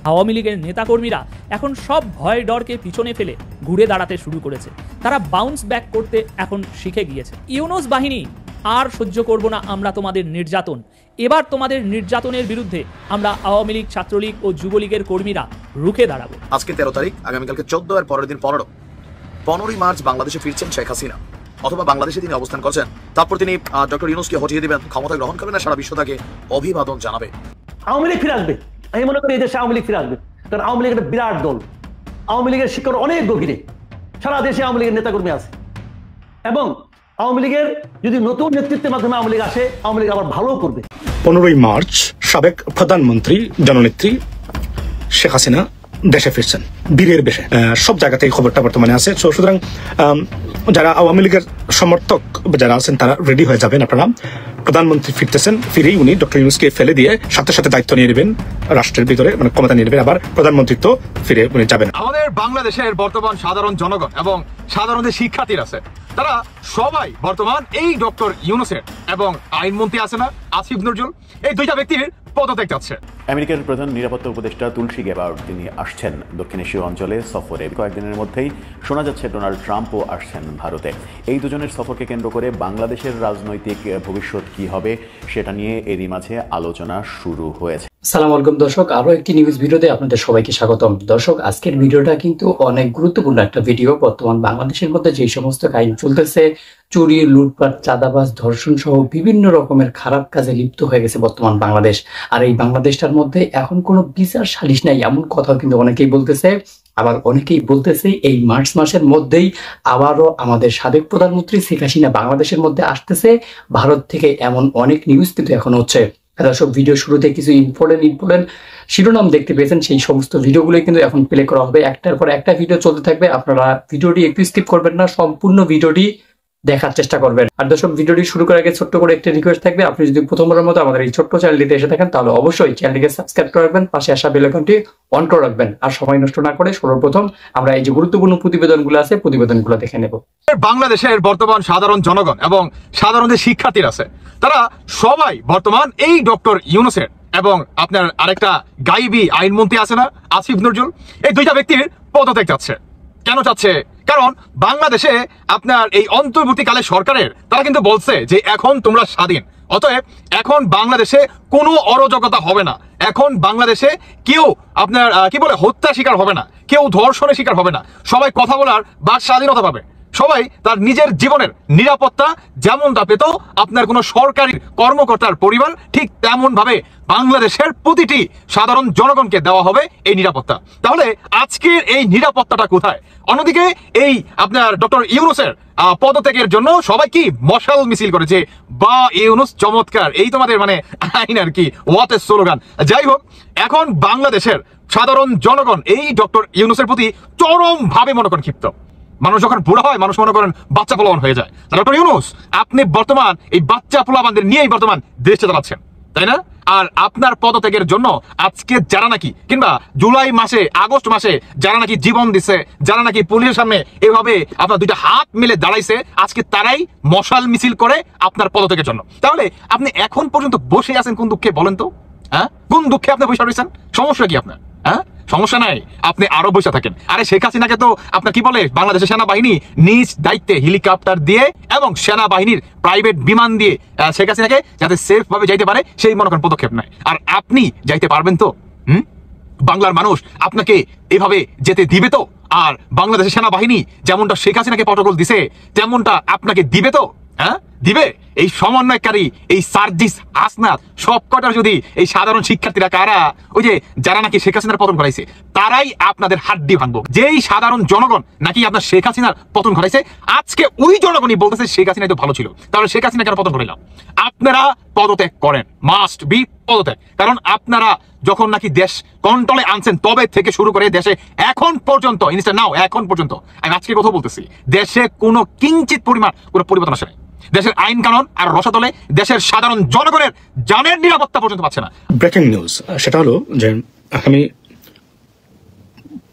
আওয়ামী লীগের নেতাকর্মীরা এখন সব ভয় ডরকে পিছনে ফেলে ঘুরে দাঁড়াতে শুরু করেছে। তারা বাউন্স ব্যাক করতে এখন শিখে গিয়েছে। ইউনূস বাহিনী, আর সহ্য করব না আমরা তোমাদের নির্যাতন। এবার তোমাদের নির্যাতনের বিরুদ্ধে আমরা আওয়ামী লীগ, ছাত্রলীগ ও যুবলীগের কর্মীরা রুখে দাঁড়াবো। আজকে 13 তারিখ, আগামীকালকে 14 আর পরের দিন 15ই মার্চ বাংলাদেশে ফিরছেন শেখ হাসিনা, অথবা বাংলাদেশে তিনি অবস্থান করছেন। তারপর তিনি ডক্টর ইউনূসকে হটিয়ে দিবেন, ক্ষমতা গ্রহণ করবেন, সারা বিশ্ব তাকে অভিবাদন জানাবে। আওয়ামী লীগ ফিরে আসবে, আমি মনে করি এই দেশে আওয়ামী লীগ ফিরে আসবে। কারণ আওয়ামী লীগ একটা বিরাট দল, আওয়ামী লীগের শিকড় অনেক গভীরে, সারা দেশে আওয়ামী লীগের নেতাকর্মী আছে। এবং আওয়ামী লীগের যদি নতুন নেতৃত্বের মাধ্যমে আওয়ামী লীগ আসে, আওয়ামী লীগ আবার ভালো করবে। 15ই মার্চ সাবেক প্রধানমন্ত্রী জননেত্রী শেখ হাসিনা দেশে ফিরছেন বীরের বেশে। সব জায়গাতে এই খবরটা বর্তমানে আছে। সুতরাং যারা আওয়ামী লীগের সমর্থক যারা আছেন তারা রেডি হয়ে যাবেন। আপনারা, প্রধানমন্ত্রী ফিরতেছেন, ফিরেই উনি ডক্টর ইউনূসকে ফেলে দিয়ে সাথে সাথে দায়িত্ব নিয়ে নেবেন রাষ্ট্রের ভিতরে, মানে ক্ষমতা নিয়ে নেবেন, আবার প্রধানমন্ত্রিত্ব ফিরে উনি যাবেন। আমাদের বাংলাদেশের বর্তমান সাধারণ জনগণ এবং সাধারণ যে শিক্ষার্থীরা আছে তারা সবাই বর্তমান এই ডক্টর ইউনূসের এবং আইনমন্ত্রী আছে না আসিফ নজরুল, এই দুইটা ব্যক্তির পদত্যাগ চাচ্ছে। আমেরিকার প্রধান নিরাপত্তা উপদেষ্টা তুলসী গ্যাবার্ড তিনি আসছেন দক্ষিণ এশীয় অঞ্চলে সফরে। কয়েকদিনের মধ্যেই শোনা যাচ্ছে ডোনাল্ড ট্রাম্পও আসছেন ভারতে। এই দুজনের সফরকে কেন্দ্র করে বাংলাদেশের রাজনৈতিক ভবিষ্যৎ কি হবে সেটা নিয়ে এরই মাঝে আলোচনা শুরু হয়েছে। সালাম আলাইকুম দর্শক, আরো একটি নিউজ ভিডিওতে আপনাদের সবাইকে স্বাগতম। দর্শক, আজকের ভিডিওটা কিন্তু অনেক গুরুত্বপূর্ণ একটা ভিডিও। বর্তমান বাংলাদেশের মধ্যে যে সমস্ত কাহিনী চলতেছে, চুরি, লুটপাট, চাঁদাবাজ, ধর্ষণ সহ বিভিন্ন রকমের খারাপ কাজে লিপ্ত হয়ে গেছে বর্তমান বাংলাদেশ। আর এই বাংলাদেশটার মধ্যে এখন কোনো বিচার সালিশ নাই, এমন কথাও কিন্তু অনেকেই বলতেছে। আবার অনেকেই বলতেছে এই মার্চ মাসের মধ্যেই আবারও আমাদের সাবেক প্রধানমন্ত্রী শেখ হাসিনা বাংলাদেশের মধ্যে আসতেছে ভারত থেকে, এমন অনেক নিউজ কিন্তু এখন হচ্ছে। দর্শক, ভিডিও শুরুতে কিছু ইম্পর্টেন্ট শিরোনাম দেখতে পেয়েছেন, সেই সমস্ত ভিডিওগুলো কিন্তু এখন প্লে করা হবে। একটার পর একটা ভিডিও চলতে থাকবে, আপনারা ভিডিওটি একটু স্কিপ করবেন না, সম্পূর্ণ ভিডিওটি দেখার চেষ্টা করবেন। আর দর্শক, ভিডিওটি শুরু করার আগে ছোট্ট করে একটা রিকোয়েস্ট থাকবে, আপনি যদি প্রথমবারের মতো আমাদের এই ছোট্ট চ্যানেলটিতে এসে থাকেন তাহলে অবশ্যই চ্যানেলটিকে সাবস্ক্রাইব করে রাখবেন, পাশে আসা বেল আইকনটি অন করে রাখবেন। আর সময় নষ্ট না করে সর্বপ্রথম আমরা এই যে গুরুত্বপূর্ণ প্রতিবেদনগুলো আছে প্রতিবেদনগুলো দেখে নেব। বাংলাদেশের বর্তমান সাধারণ জনগণ এবং সাধারণ যে শিক্ষার্থীরা আছে তারা সবাই বর্তমান এই ডক্টর ইউনূসের এবং আপনার আরেকটা গাইবি আইনমন্ত্রী আছে না আসিফ নজরুল, এই দুইটা ব্যক্তির পদত্যাগ চাচ্ছে। কেন চাচ্ছে? কারণ বাংলাদেশে আপনার এই অন্তর্বর্তীকালে সরকারের তারা কিন্তু বলছে যে এখন তোমরা স্বাধীন, অতএব এখন বাংলাদেশে কোনো অরাজকতা হবে না, এখন বাংলাদেশে কেউ আপনার কি বলে হত্যা শিকার হবে না, কেউ ধর্ষণের শিকার হবে না, সবাই কথা বলার বাক স্বাধীনতা পাবে, সবাই তার নিজের জীবনের নিরাপত্তা যেমনটা পেত আপনার কোনো সরকারি কর্মকর্তার পরিবার, ঠিক তেমন ভাবে বাংলাদেশের প্রতিটি সাধারণ জনগণকে দেওয়া হবে এই নিরাপত্তা। তাহলে আজকের এই নিরাপত্তাটা কোথায়? অন্যদিকে এই আপনার ডক্টর ইউনূসের পদত্যাগের জন্য সবাই কি মশাল মিছিল করেছে, বা ইউনূস চমৎকার, এই তোমাদের মানে আইন আর কি, হোয়াট এ স্লোগান। যাই হোক, এখন বাংলাদেশের সাধারণ জনগণ এই ডক্টর ইউনূসের প্রতি চরম ভাবে মনে করেন ক্ষিপ্ত। মানুষ যখন বুড়া হয় মানুষ মনে করেন বাচ্চা পোলাপান হয়ে যায়। ডক্টর ইউনূস, আপনি বর্তমান এই বাচ্চা পোলাপানদের নিয়েই বর্তমান দেশ চালাচ্ছেন, তাই না? আর আপনার পদত্যাগের জন্য আজকে যারা নাকি কিংবা জুলাই মাসে আগস্ট মাসে যারা নাকি জীবন দিচ্ছে, যারা নাকি পুলিশের সামনে এভাবে আপনার দুইটা হাত মিলে দাঁড়াইছে, আজকে তারাই মশাল মিছিল করে আপনার পদত্যাগের জন্য। তাহলে আপনি এখন পর্যন্ত বসে আছেন কোন দুঃখে বলেন তো? হ্যাঁ, কোন দুঃখে আপনি বসে রয়েছেন? সমস্যা কি আপনার? হ্যাঁ, সমস্যা নাই, আপনি আরো বসে থাকেন। আরে শেখ হাসিনাকে তো আপনার কি বলে বাংলাদেশের সেনাবাহিনী নিজ দায়িত্বে হেলিকপ্টার দিয়ে এবং সেনাবাহিনীর প্রাইভেট বিমান দিয়ে শেখ হাসিনাকে যাতে সেফ ভাবে যাইতে পারে সেই মনে করেন পদক্ষেপ নেয়। আর আপনি যাইতে পারবেন তো? বাংলার মানুষ আপনাকে এভাবে যেতে দিবে তো? আর বাংলাদেশের সেনাবাহিনী যেমনটা শেখ হাসিনাকে প্রটোকল দিছে তেমনটা আপনাকে দিবে তো? হ্যাঁ, দিবে? এই সমন্বয়কারী এই সার্জিস হাসনাত সব কটার যদি এই সাধারণ শিক্ষার্থীরা কারা, ওই যে যারা নাকি শেখ হাসিনার পতন ঘটাইছে, তারাই আপনাদের হাড্ডি ভাঙবো। যেই সাধারণ জনগণ নাকি আপনার শেখ হাসিনার পতন ঘটাইছে, আজকে ওই জনগণই বলতেছে শেখ হাসিনা তো ভালো ছিল, তাহলে শেখ হাসিনা কেন পতন ঘটাইলাম? আপনারা পদত্যাগ করেন, মাস্ট বি পদত্যাগ। কারণ আপনারা যখন নাকি দেশ কন্ট্রোলে আনছেন তবে থেকে শুরু করে দেশে এখন পর্যন্ত, ইনস্ট্যান্ট নাও এখন পর্যন্ত আমি আজকে কথা বলতেছি, দেশে কোনো কিঞ্চিত পরিমাণ কোনো পরিবর্তন আসে নাই। দেশের আইন কানুন আর রসাতলে দেশের সাধারণ জনগণের জানের নিরাপত্তা পর্যন্ত পাচ্ছে না। ব্রেকিং নিউজ সেটা হলো যে আগামী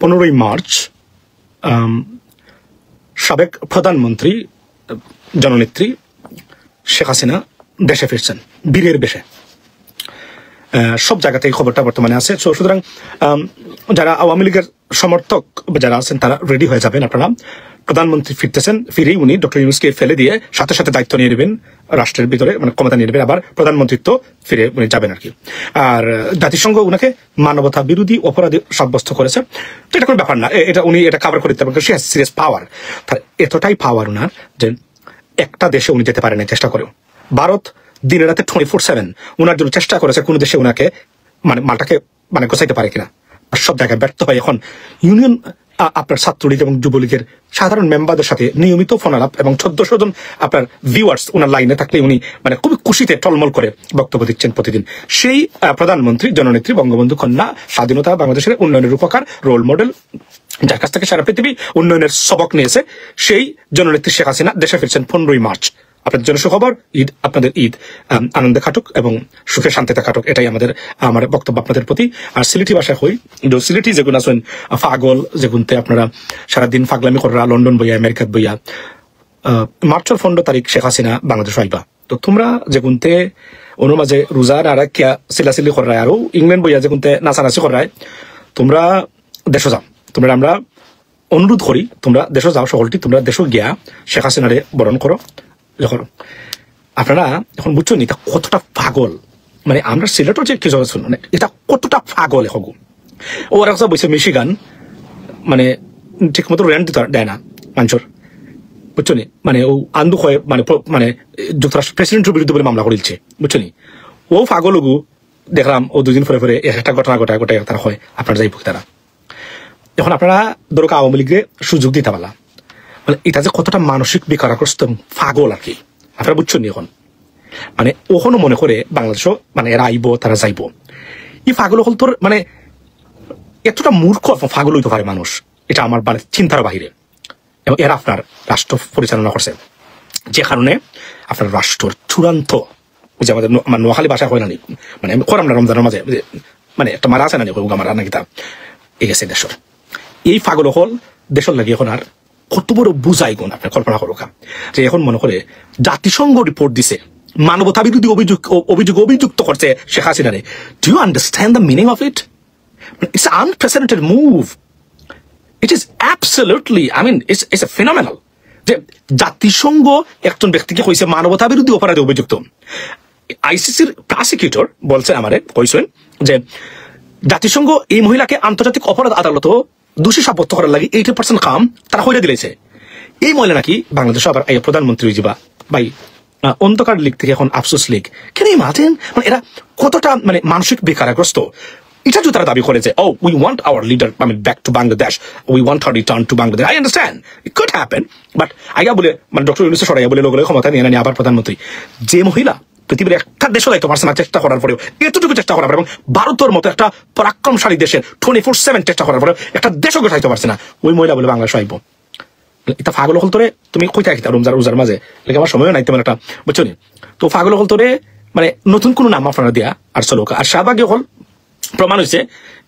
15ই মার্চ সাবেক প্রধানমন্ত্রী জননেত্রী শেখ হাসিনা দেশে ফিরছেন বীরের বেশে। সব জায়গাতেই খবরটা বর্তমানে আছে। সুতরাং যারা আওয়ামী লীগের সমর্থক যারা আছেন তারা রেডি হয়ে যাবেন। আপনারা প্রধানমন্ত্রী ফিরতেছেন, ফিরেই উনি ডক্টর ইউনূসকে ফেলে দিয়ে সাথে সাথে দায়িত্ব নিয়ে নেবেন রাষ্ট্রের ভিতরে, মানে ক্ষমতা নিয়ে নেবেন, আবার প্রধানমন্ত্রিত্ব ফিরে উনি যাবেন আর কি। আর জাতিসংঘ উনাকে মানবতা বিরোধী অপরাধী সাব্যস্ত করেছে, তো এটা কোনো ব্যাপার না, এটা উনি এটা কভার করে দিতে পারেন। সে সিরিয়াস পাওয়ার, তার এতটাই পাওয়ার উনার যে একটা দেশে উনি যেতে পারেন চেষ্টা করেও। ভারত দিনে রাতে 24/7 উনার জন্য চেষ্টা করেছে কোন দেশে উনাকে মানে মালটাকে মানে গোছাইতে পারে কিনা, আর সব জায়গায় ব্যর্থ হয়। এখন ইউনিয়ন আপনার ছাত্রলীগ এবং যুবলীগের সাধারণ মেম্বারদের সাথে নিয়মিত ফোন আলাপ এবং 1400 জন আপনার ভিউয়ার্স ওনার লাইনে থাকলে উনি মানে খুবই খুশিতে টলমল করে বক্তব্য দিচ্ছেন প্রতিদিন। সেই প্রধানমন্ত্রী জননেত্রী বঙ্গবন্ধু কন্যা, স্বাধীনতা বাংলাদেশের উন্নয়নের রূপকার, রোল মডেল, যার কাছ থেকে সারা পৃথিবী উন্নয়নের সবক নিয়েছে, সেই জননেত্রী শেখ হাসিনা দেশে ফিরছেন 15ই মার্চ। আপনাদের জন্য সুখবর, ঈদ আপনাদের ঈদ আনন্দে কাটুক এবং সুখে শান্তিতে কাটুক, এটাই আমার বক্তব্য আপনাদের প্রতি। আর সিলেটি ভাষায় হই, সিলেটি যেগুলো আছেন পাগল, যেগুনতে আপনারা সারাদিন ফাগলামি করা, লন্ডন বইয়া আমেরিকাত বইয়া, মার্চের 15 তারিখ শেখ হাসিনা বাংলাদেশ আইবা, তো তোমরা যেগুনতে অনুর মাঝে রোজার আর কিয়া সিলাসিলি করায় আরো ইংল্যান্ড বইয়া যেগুনতে নাচানাচি করায়, তোমরা দেশ যাও। তোমরা আমরা অনুরোধ করি তোমরা দেশ যাও, সকলটি তোমরা দেশ গিয়া শেখ হাসিনারে বরণ করো। যখন আপনারা এখন বুঝছেন এটা কতটা পাগল, মানে আমরা সিলেটর যে কিছু মানে এটা কতটা পাগল এখন। ওরা কথা বলছে মিশিগান মানে ঠিক মতো রেন্ট দেয় না মানুষের, বুঝছো নি, মানে ও আন্দোলন হয় মানে মানে যুক্তরাষ্ট্র প্রেসিডেন্টের বিরুদ্ধে বলে মামলা করেছে, বুঝছো নি। ও পাগলগু দেখলাম ও দুদিন পরে পরে একটা ঘটনা ঘটায় তারা হয় আপনার যাই তারা। এখন আপনারা ধরো আওয়ামী লীগকে সুযোগ দিতে পারলা, মানে এটা যে কতটা মানসিক বিকারগ্রস্ত পাগল আর কি, আপনারা বুঝছেন নি। এখন মানে ওখানে মনে করে বাংলাদেশও মানে এরা আইব তারা যাইব, এই পাগল হল তোর মানে এতটা মূর্খ পাগল হইতে পারে মানুষ, এটা আমার মানে চিন্তার বাহিরে। এবং এরা আপনার রাষ্ট্র পরিচালনা করছে, যে কারণে আপনার রাষ্ট্র চূড়ান্ত, ওই যে আমাদের নোয়াখালী ভাষা হয় না নি, মানে আমি করাম না রমজানের মাঝে মানে একটা মারা আছে না মারা নাকি তা এই গেছে দেশের। এই পাগল হল দেশের লাগে এখন আর কত বড় বুঝাই গুণ আপনি কল্পনা করোকা, যে এখন মনে করে জাতিসংঘ রিপোর্ট দিছে মানবতা বিরোধী অভিযুক্ত করছে শেখ হাসিনারে। Do you understand the meaning of it? It's unprecedented move. It is absolutely, I mean it's a phenomenal যে জাতিসংঘ একজন ব্যক্তিকে কইছে মানবতা বিরোধী অপরাধে অভিযুক্ত। আইসিসির প্রসিকিউটর বলছে আমারে কইছেন যে জাতিসংঘ এই মহিলাকে আন্তর্জাতিক অপরাধ আদালত দোষী সাব্যস্ত করার লাগে 80% কাম তারা হইলে দিলেছে। এই মহিলা নাকি বাংলাদেশে আবার প্রধানমন্ত্রী হইবা ভাই। অন্ধকার লীগ থেকে এখন আফসোস লীগ, কেন ইমাজিন মানে এরা কতটা মানে মানসিক বেকারগ্রস্ত। এটা যদি তারা দাবি করে যে ও we want our leader back to Bangladesh, we want her return to Bangladesh, I understand it could happen, but আইয়া বলে মানে ডক্টর ইউনূস সরাইয়া বলে লোক ক্ষমতা নিয়ে নেন আবার প্রধানমন্ত্রী। যে মহিলা পৃথিবীর একটা দেশও দায়িত্ব পারছে না চেষ্টা করার পরেও, এতটুকু চেষ্টা করার পরে, এবং ভারতের মতো একটা পরাক্রমশালী দেশের 24/7 চেষ্টা করার পরে একটা দেশও গোছাইতে পারছে না, ওই মহিলা বলে বাংলাদেশ আইব। এটা পাগল হল তোরে তুমি কই থাকি রোজার মাঝে লেগে আমার সময়ও নাই তেমন একটা, বুঝছো নি। তো পাগল হল তোরে মানে নতুন কোনো নাম আপনারা দিয়া আর চলো। আর শাহবাগী হল প্রমাণ হয়েছে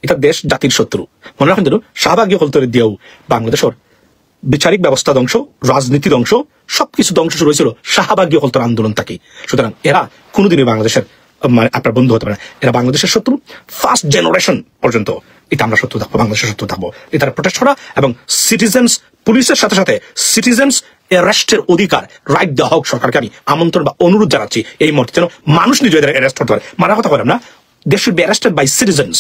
এটা দেশ জাতির শত্রু। মনে রাখেন যেন শাহবাগী হল তোরে দিয়েও বাংলাদেশের বিচারিক ব্যবস্থা ধ্বংস, রাজনীতি ধ্বংস, সবকিছু ধ্বংস শুরু হয়েছিল শাহবাগী হল তোর আন্দোলন থাকি। সুতরাং এরা কোনোদিনই বাংলাদেশের মানে আপনার বন্ধু হতে পারে না, এরা বাংলাদেশের শত্রু। ফার্স্ট জেনারেশন পর্যন্ত এটা আমরা শত্রু থাকবো, বাংলাদেশের শত্রু থাকবো। এটা প্রোটেস্ট করা এবং সিটিজেন্স পুলিশের সাথে সাথে সিটিজেন্স অ্যারেস্টের অধিকার রাইট দেওয়া হোক সরকারকে আমি আমন্ত্রণ বা অনুরোধ জানাচ্ছি এই মুহূর্তে, যেন মানুষ নিজে অ্যারেস্ট করতে পারে। মারা কথা বললাম না, they should be arrested by citizens,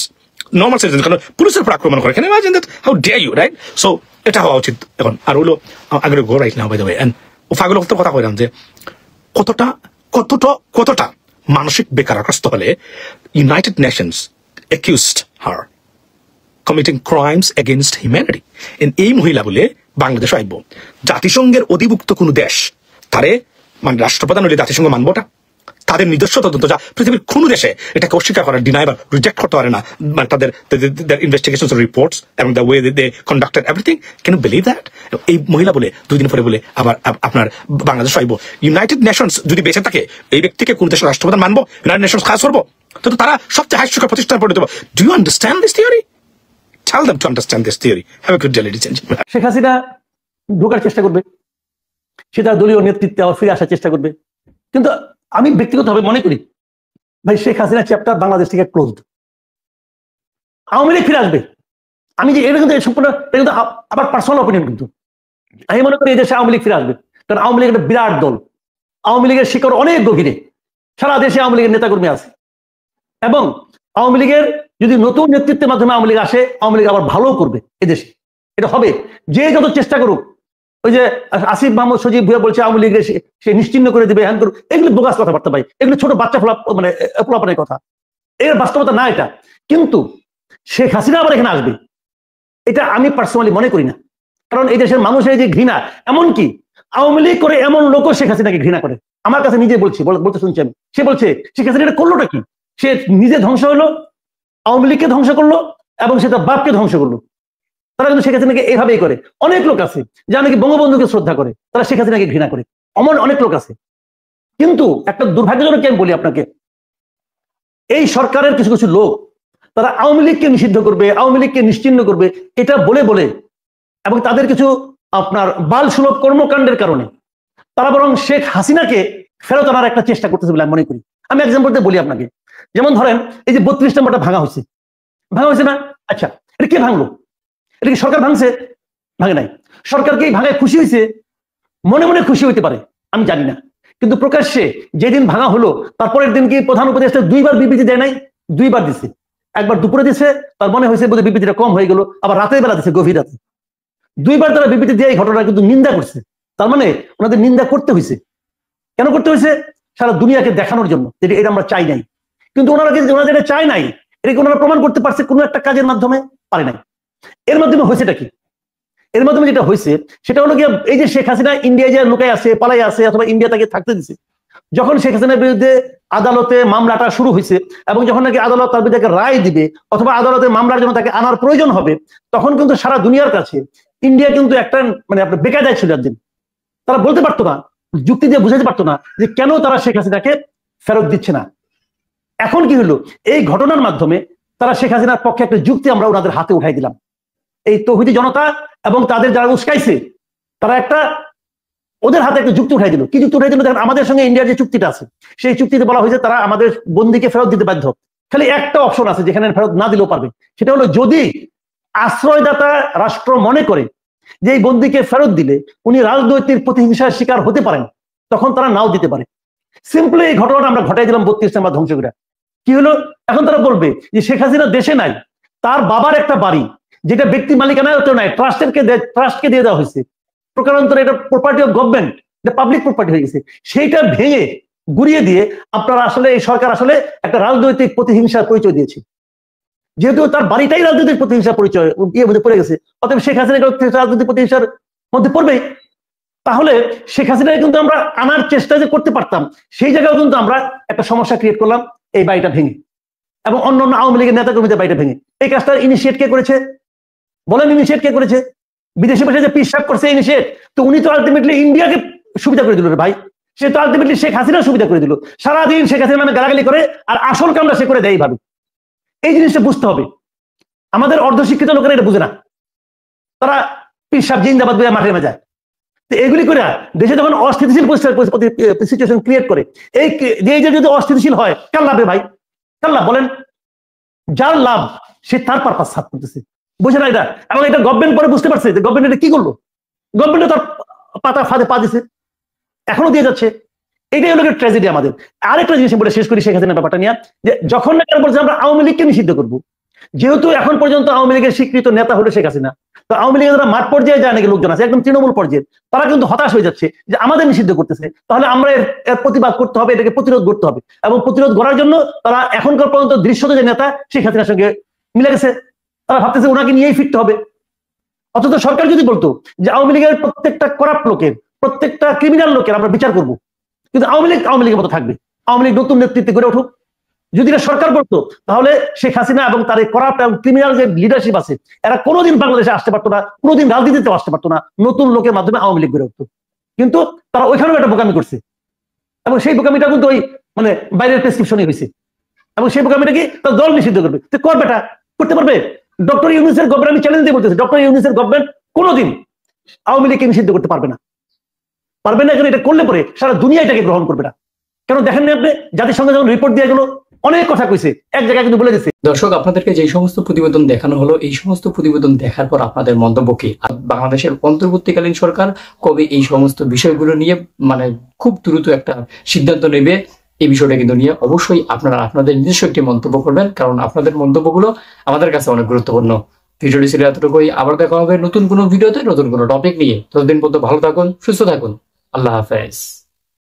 normal citizen, কারণ পুলিশের উপর আক্রমণ করে। Can you imagine that? How dare you, right? So এটা হওয়া উচিত এখন। আর হলো আগে go right now by the way, and ও পাগল কথা কইলাম যে কতটা মানসিক বেকারগ্রস্ত হলে United Nations accused her committing crimes against humanity. এই মহিলা বলে বাংলাদেশ আইব, জাতিসংঘের অধিভুক্ত কোন দেশ তারে মানে রাষ্ট্রপ্রধান হলে জাতিসংঘ মানবটা? তাদের নিজস্ব তদন্ত যা পৃথিবীর কোন দেশে এটাকে অস্বীকার করার, ডিনাই বা রিজেক্ট করতে পারে না, মানে তাদের ইনভেস্টিগেশন রিপোর্টস এবং the way they conducted everything. Can you believe that? এই মহিলা বলে 2 দিন পরে বলে আবার আপনার বাংলাদেশ আইব। ইউনাইটেড নেশনস যদি বেঁচে থাকে এই ব্যক্তিকে কোন দেশের রাষ্ট্রপ্রধান মানবো, ইউনাইটেড নেশনস কাজ করবো, তো তারা সবচেয়ে হাই শিক্ষা প্রতিষ্ঠান পড়ে দেবো। Do you understand this theory? Tell them to understand this theory. Have a good day, ladies and gentlemen. Sheikh Hasina ঢোকার চেষ্টা করবে, সে তার দলীয় নেতৃত্বে আবার ফিরে আসার চেষ্টা করবে। কিন্তু আমি ব্যক্তিগতভাবে মনে করি ভাই শেখ হাসিনা চ্যাপ্টার বাংলাদেশ থেকে ক্লোজড। আওয়ামী লীগ ফিরে আসবে। আমি যে এটা কিন্তু সম্পূর্ণ আবার পার্সোনাল অপিনিয়ন, কিন্তু আমি মনে করি এই দেশে আওয়ামী লীগ ফিরে আসবে। কারণ আওয়ামী লীগ একটা বিরাট দল, আওয়ামী লীগের শিকড় অনেক গভীরে, সারা দেশে আওয়ামী লীগের নেতাকর্মী আছে। এবং আওয়ামী লীগের যদি নতুন নেতৃত্বের মাধ্যমে আওয়ামী লীগ আসে, আওয়ামী লীগ আবার ভালো করবে এদেশে, এটা হবে। যে যত চেষ্টা করুক, ওই যে আসিফ মাহমুদ সজীব ভুয়া বলছে আওয়ামী লীগের সে নিশ্চিহ্ন করে দেবে, হ্যান করুক, এগুলো বোগাস কথাবার্তা ভাই, এগুলো ছোট বাচ্চা মানে ফোলাপানের কথা, এর বাস্তবতা না এটা। কিন্তু শেখ হাসিনা আবার এখানে আসবে, এটা আমি পার্সোনালি মনে করি না। কারণ এই দেশের মানুষের যে ঘৃণা, এমনকি আওয়ামী লীগ করে এমন লোকও শেখ হাসিনাকে ঘৃণা করে। আমার কাছে নিজে বলতে শুনছি আমি, সে বলছে শেখ হাসিনা এটা করলোটা কি, সে নিজে ধ্বংস হলো, আওয়ামী লীগকে ধ্বংস করলো এবং সে তার বাপকে ধ্বংস করলো। তারা কিন্তু শেখ হাসিনাকে এইভাবেই করে। অনেক লোক আছে যারা নাকি বঙ্গবন্ধুকে শ্রদ্ধা করে, তারা শেখ হাসিনাকে ঘৃণা করে, অনেক লোক আছে। কিন্তু একটা দুর্ভাগ্যজনক আমি বলি আপনাকে, এই সরকারের কিছু কিছু লোক তারা আওয়ামী লীগকে নিষিদ্ধ করবে, আওয়ামী লীগকে নিশ্চিহ্ন করবে, এটা বলে বলে এবং তাদের কিছু আপনার বাল সুলভ কর্মকাণ্ডের কারণে তারা বরং শেখ হাসিনাকে ফেরত আনার একটা চেষ্টা করতেছে বলে আমি মনে করি। আমি এক্সাম্পল দিয়ে বলি আপনাকে, যেমন ধরেন এই যে 32 নম্বরটা ভাঙা হয়েছে না? আচ্ছা, এটা কে ভাঙলো? এটা কি সরকার ভাঙছে? ভাঙে নাই। সরকার কি ভাঙায় খুশি হয়েছে? মনে মনে খুশি হইতে পারে, আমি জানি না। কিন্তু প্রকাশ্যে যেদিন ভাঙা হলো, তারপরের দিন কি প্রধান উপদেষ্টা 2বার বিবৃতি দেয় নাই? 2বার দিছে। একবার দুপুরে দিছে, তার মনে হয়েছে বোধহয় বিবৃতিটা কম হয়ে গেল, আবার রাতের বেলা দিছে, গভীর রাতে। 2বার তারা বিবৃতি দিয়ে এই ঘটনা কিন্তু নিন্দা করছে। তার মানে ওনাদের নিন্দা করতে হয়েছে। কেন করতে হয়েছে? সারা দুনিয়াকে দেখানোর জন্য যে এটা আমরা চাই নাই। কিন্তু ওনারা যেটা চাই নাই, এটাকে ওনারা প্রমাণ করতে পারছে কোনো একটা কাজের মাধ্যমে? পারে নাই। এর মাধ্যমে হয়েছেটা কি? এর মাধ্যমে যেটা হয়েছে সেটা হলো গিয়ে এই যে শেখ হাসিনা ইন্ডিয়ায় যে লুকায় আছে, পালাই আছে, অথবা ইন্ডিয়া তাকে থাকতে দিছে, যখন শেখ হাসিনার বিরুদ্ধে আদালতে মামলাটা শুরু হয়েছে এবং যখন নাকি আদালত তার বিরুদ্ধে রায় দিবে অথবা আদালতের মামলার জন্য তাকে আনার প্রয়োজন হবে, তখন কিন্তু সারা দুনিয়ার কাছে ইন্ডিয়া কিন্তু একটা মানে আপনার বেকায়দায় ছিল একদিন। তারা বলতে পারতো না, যুক্তি দিয়ে বুঝাতে পারতো না যে কেন তারা শেখ হাসিনাকে ফেরত দিচ্ছে না। এখন কি হলো? এই ঘটনার মাধ্যমে তারা শেখ হাসিনার পক্ষে একটা যুক্তি আমরা ওনাদের হাতে উঠাই দিলাম। এই তৌহিদি জনতা এবং তাদের যারা উস্কাইছে, তারা একটা ওদের হাতে একটা যুক্তি উঠাই দিল। কি যুক্তি উঠাই দিল? দেখেন, আমাদের সঙ্গে ইন্ডিয়ার যে চুক্তিটা আছে, সেই চুক্তিতে বলা হয়েছে তারা আমাদের বন্দীকে ফেরত দিতে বাধ্য। খালি একটা অপশন আছে যেখানে ফেরত না দিলেও পারবে, সেটা হলো যদি আশ্রয়দাতা রাষ্ট্র মনে করে যে এই বন্দীকে ফেরত দিলে উনি রাজনৈতিক প্রতিহিংসার শিকার হতে পারেন, তখন তারা নাও দিতে পারে। সিম্পলি এই ঘটনাটা আমরা ঘটাই দিলাম 32 নম্বর ধ্বংস করে। কি হলো? এখন তারা বলবে যে শেখ হাসিনা দেশে নাই, তার বাবার একটা বাড়ি যেটা ব্যক্তি মালিকানায় হতে নাই, ট্রাস্টকে দিয়ে দেওয়া হয়েছে, প্রকারান্তরে এটা প্রপার্টি অফ গভর্নমেন্ট, এটা পাবলিক প্রপার্টি হয়ে গেছে, সেইটা ভেঙে গুড়িয়ে দিয়ে আপনারা আসলে এই সরকার আসলে একটা রাজনৈতিক প্রতিহিংসার পরিচয় দিয়েছে। যেহেতু তার বাড়িটাই রাজনৈতিক প্রতিহিংসার পরিচয় মধ্যে পড়ে গেছে, অতএব শেখ হাসিনা রাজনৈতিক প্রতিহিংসার মধ্যে পড়বে। তাহলে শেখ হাসিনাকে কিন্তু আমরা আনার চেষ্টা যে করতে পারতাম, সেই জায়গায় কিন্তু আমরা একটা সমস্যা ক্রিয়েট করলাম এই বাড়িটা ভেঙে, এবং অন্য আওয়ামী লীগের নেতাকর্মীদের বাড়িটা ভেঙে। এই কাজটা ইনিশিয়েট কে করেছে? বলেন, ইনিশিয়েট কে করেছে? বিদেশি ভাষায় যে পিসাব করছে ইনিশিয়েট, তো উনি তো আলটিমেটলি ইন্ডিয়াকে সুবিধা করে দিল রে ভাই। সে তো আলটিমেটলি শেখ হাসিনা সুবিধা করে দিল। সারাদিন শেখ হাসিনা নামে গালাগালি করে, আর আসল কামটা সে করে দেয় এইভাবে। এই জিনিসটা বুঝতে হবে। আমাদের অর্ধশিক্ষিত লোকেরা এটা বুঝে না, তারা পিসাব জিন্দাবাদ বলে মাঠে নেমে যায়। তো এগুলি করে দেশে যখন অস্থিতিশীল সিচুয়েশন ক্রিয়েট করে, এই যে যদি অস্থিতিশীল হয়, কার লাভে ভাই? কার লাভ বলেন? যার লাভ সে তার পারপাস সাফ করতেছে, বুঝে না এটা। এবং এটা গভর্নমেন্ট পরে বুঝতে পারছে যে গভর্নমেন্ট এটা কি করলো। গভর্নমেন্ট তার পাতা ফাঁদে পা দিছে, এখনো দিয়ে যাচ্ছে। এটাই হলো ট্র্যাজেডি আমাদের। আরেকটা জিনিস বলে শেষ করি শেখ হাসিনার ব্যাপারটা নিয়ে, যে যখন বলছে আমরা আওয়ামী লীগকে নিষিদ্ধ করবো, যেহেতু এখন পর্যন্ত আওয়ামী লীগের স্বীকৃত নেতা হলো শেখ হাসিনা, তো আওয়ামী লীগের যারা মাঠ পর্যায়ে যায় নাকি লোকজন আছে, একদম তৃণমূল পর্যায়ে, তারা কিন্তু হতাশ হয়ে যাচ্ছে যে আমাদের নিষিদ্ধ করতেছে, তাহলে আমরা এর প্রতিবাদ করতে হবে, এটাকে প্রতিরোধ করতে হবে। এবং প্রতিরোধ করার জন্য তারা এখনকার পর্যন্ত দৃশ্যত যে নেতা শেখ হাসিনার সঙ্গে মিলে গেছে, তারা ভাবতেছে ওনাকে নিয়েই ফিরতে হবে। অথচ সরকার যদি বলতো যে আওয়ামী লীগের প্রত্যেকটা করাপ্ট লোকের, প্রত্যেকটা ক্রিমিনাল লোকের আমরা বিচার করবো, কিন্তু আওয়ামী লীগের মতো থাকবে, আওয়ামী লীগ নতুন নেতৃত্বে গড়ে উঠুক, যদি এটা সরকার বলতো, তাহলে শেখ হাসিনা এবং তার এই করাপ্ট এবং ক্রিমিনাল যে লিডারশিপ আছে, এরা কোনোদিন বাংলাদেশে আসতে পারতো না, কোনোদিন রাজনীতিতে আসতে পারতো না, নতুন লোকের মাধ্যমে আওয়ামী লীগ গড়ে উঠতো। কিন্তু তারা ওইখানেও একটা বোকামি করছে, এবং সেই বোকামিটা কিন্তু ওই মানে বাইরের প্রেসক্রিপশনে হয়েছে। এবং সেই বোকামিটা কি তার দল নিষিদ্ধ করবে, তো করবে, এটা করতে পারবে। ডক্টর ইউনূসের গভর্নমেন্ট, আমি চ্যালেঞ্জ দিয়ে বলতেছি, ডক্টর ইউনূসের গভর্নমেন্ট কোনোদিন আওয়ামী লীগকে নিষিদ্ধ করতে পারবে না, পারবে না। এটা করলে পরে সারা দুনিয়া এটাকে গ্রহণ করবে না। কেন দেখেন না আপনি, জাতিসংঘ যখন রিপোর্ট দিয়ে গেল, অনেক কথা কইছে, এক জায়গায় কিন্তু বলে দিচ্ছে। দর্শক, আপনাদেরকে যে সমস্ত প্রতিবেদন দেখানো হলো, এই সমস্ত প্রতিবেদন দেখার পর আপনাদের মন্তব্য কি? বাংলাদেশের অন্তর্বর্তীকালীন সরকার কবে এই সমস্ত বিষয়গুলো নিয়ে মানে খুব দ্রুত একটা সিদ্ধান্ত নেবে, এই বিষয়টা কিন্তু নিয়ে অবশ্যই আপনারা আপনাদের নিজস্ব একটি মন্তব্য করবেন, কারণ আপনাদের মন্তব্যগুলো আমাদের কাছে অনেক গুরুত্বপূর্ণ। ভিডিওটি ছিল এতটুকুই, আবার দেখা হবে নতুন কোনো ভিডিওতে নতুন কোনো টপিক নিয়ে। ততদিন পর্যন্ত ভালো থাকুন, সুস্থ থাকুন, আল্লাহ হাফেজ।